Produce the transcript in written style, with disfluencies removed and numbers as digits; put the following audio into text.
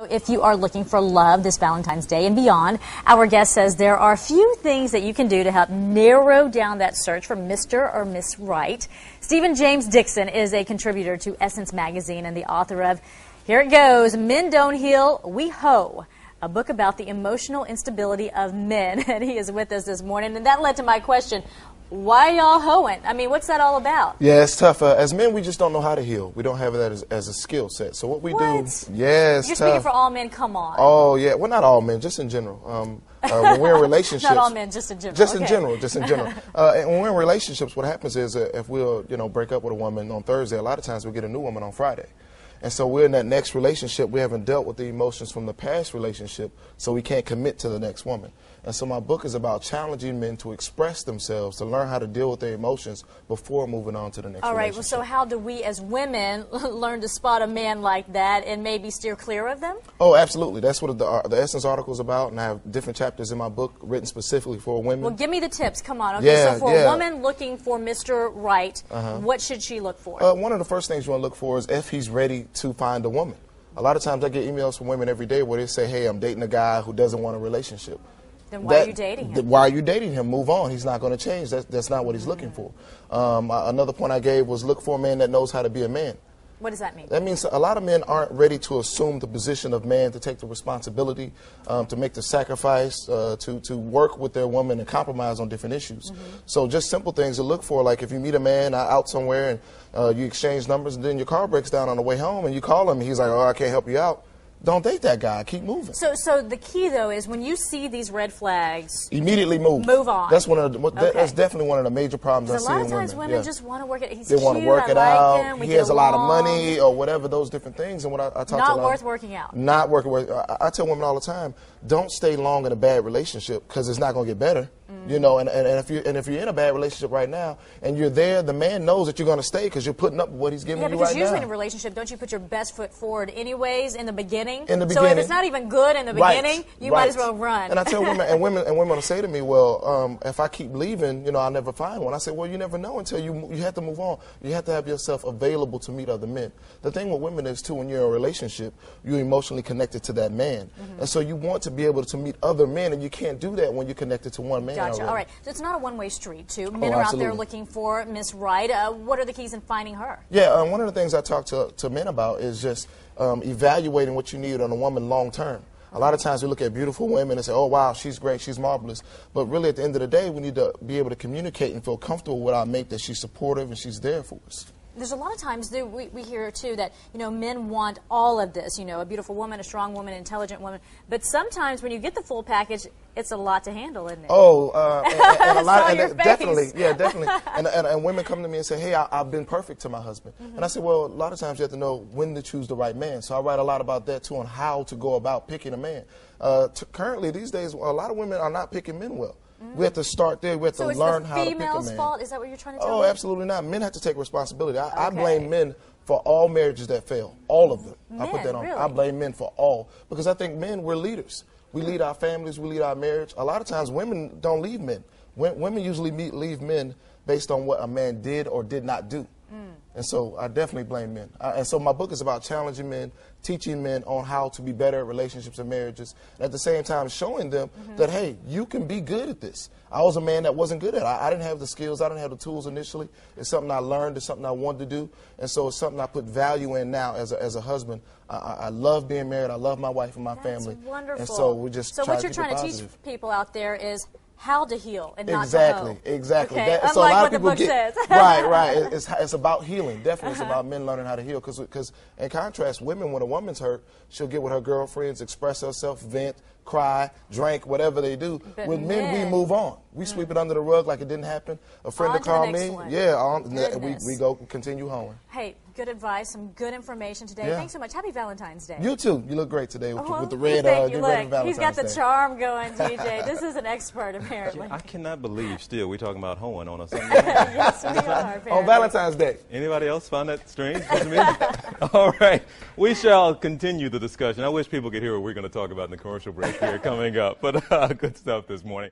If you are looking for love this Valentine's Day and beyond, our guest says there are a few things that you can do to help narrow down that search for Mr. or Miss Right. Stephen James Dixon is a contributor to Essence magazine and the author of, here it goes, Men Don't Heal, We Hoe, a book about the emotional instability of men. And he is with us this morning. And that led to my question, why y'all hoeing? I mean, what's that all about? Yeah, it's tough. As men, we just don't know how to heal. We don't have that as a skill set. So what we do, yeah, it's You're tough. speaking for all men, come on. Oh, yeah. Well, not all men, just in general. When we're in relationships. Not all men, just in general. Just okay. in general, just in general. And when we're in relationships, what happens is if we'll, break up with a woman on Thursday, a lot of times we get a new woman on Friday. And so we're in that next relationship. We haven't dealt with the emotions from the past relationship, so we can't commit to the next woman. And so my book is about challenging men to express themselves, to learn how to deal with their emotions before moving on to the next relationship. All right, well, so how do we as women learn to spot a man like that and maybe steer clear of them? Oh, absolutely. That's what the Essence article is about, and I have different chapters in my book written specifically for women. Well, give me the tips. Come on. Okay, yeah, so for a woman looking for Mr. Right, what should she look for? One of the first things you want to look for is if he's ready to find a woman. A lot of times I get emails from women every day where they say, hey, I'm dating a guy who doesn't want a relationship. Then why are you dating him? Why are you dating him? Move on. He's not going to change. That's not what he's looking for. Another point I gave was look for a man that knows how to be a man. What does that mean? That means a lot of men aren't ready to assume the position of man, to take the responsibility, to make the sacrifice, to work with their woman and compromise on different issues. So just simple things to look for, like if you meet a man out somewhere and you exchange numbers and then your car breaks down on the way home and you call him and he's like, oh, I can't help you out. Don't date that guy. Keep moving. So the key, though, is when you see these red flags, immediately move. Move on. That's that's definitely one of the major problems I see in women. A lot of times women just want to work it. He's they want to work it out. He has a lot of money or whatever, those different things. And what I talk not worth working out. Not working. I tell women all the time, don't stay long in a bad relationship because it's not going to get better. You know, and if you're in a bad relationship right now and you're there, the man knows that you're going to stay because you're putting up with what he's giving you right now. Yeah, because usually in a relationship, don't you put your best foot forward anyways in the beginning? In the beginning. So if it's not even good in the beginning, you might as well run. And I tell women, and women will say to me, well, if I keep leaving, I'll never find one. I say, well, you never know until you have to move on. You have to have yourself available to meet other men. The thing with women is, too, when you're in a relationship, you're emotionally connected to that man. And so you want to be able to meet other men, and you can't do that when you're connected to one man. Gotcha. All right. So it's not a one-way street, too. Men are out there looking for Miss Right. What are the keys in finding her? Yeah, one of the things I talk to men about is just evaluating what you need on a woman long term. A lot of times we look at beautiful women and say, oh, wow, she's great, she's marvelous. But really, at the end of the day, we need to be able to communicate and feel comfortable with our mate that she's supportive and she's there for us. There's a lot of times we hear, too, that, men want all of this, a beautiful woman, a strong woman, an intelligent woman. But sometimes when you get the full package, it's a lot to handle, isn't it? Oh, and a lot, definitely, yeah, definitely. And women come to me and say, hey, I've been perfect to my husband. And I say, well, a lot of times you have to know when to choose the right man. So I write a lot about that, too, on how to go about picking a man. Currently, these days, a lot of women are not picking men well. We have to start there. We have to learn how to pick a man. So it's the female's fault? Is that what you're trying to tell me? Oh, absolutely not. Men have to take responsibility. I blame men for all marriages that fail. All of them. I put that on. Really? I blame men for all. Because I think men, we're leaders. We lead our families. We lead our marriage. A lot of times women don't lead men. Women usually leave men based on what a man did or did not do. And so I definitely blame men. And so my book is about challenging men, teaching men on how to be better at relationships and marriages, and at the same time showing them that, hey, you can be good at this. I was a man that wasn't good at it. I didn't have the skills. I didn't have the tools initially. It's something I learned. It's something I wanted to do. And so it's something I put value in now as a husband. I love being married. I love my wife and my family. That's wonderful. And so we just So what you're trying to teach people out there is how to heal and not to hoe. Exactly. Okay. So a lot of people the book says. right. It's about healing. Definitely, it's about men learning how to heal. Because in contrast, women, when a woman's hurt, she'll get with her girlfriends, express herself, vent, cry, drink, whatever they do. But with men, we move on. We sweep it under the rug like it didn't happen. A friend will call me. We go continue hoeing. Hey, good advice, some good information today. Thanks so much. Happy Valentine's Day. You too. You look great today with the red. Thank you. Look, he's got the charm going, DJ. This is an expert, apparently. I cannot believe still we're talking about hoeing on a Sunday. Yes, we are. On Valentine's Day. Anybody else find that strange? All right. We shall continue the discussion. I wish people could hear what we're going to talk about in the commercial break here coming up. But good stuff this morning.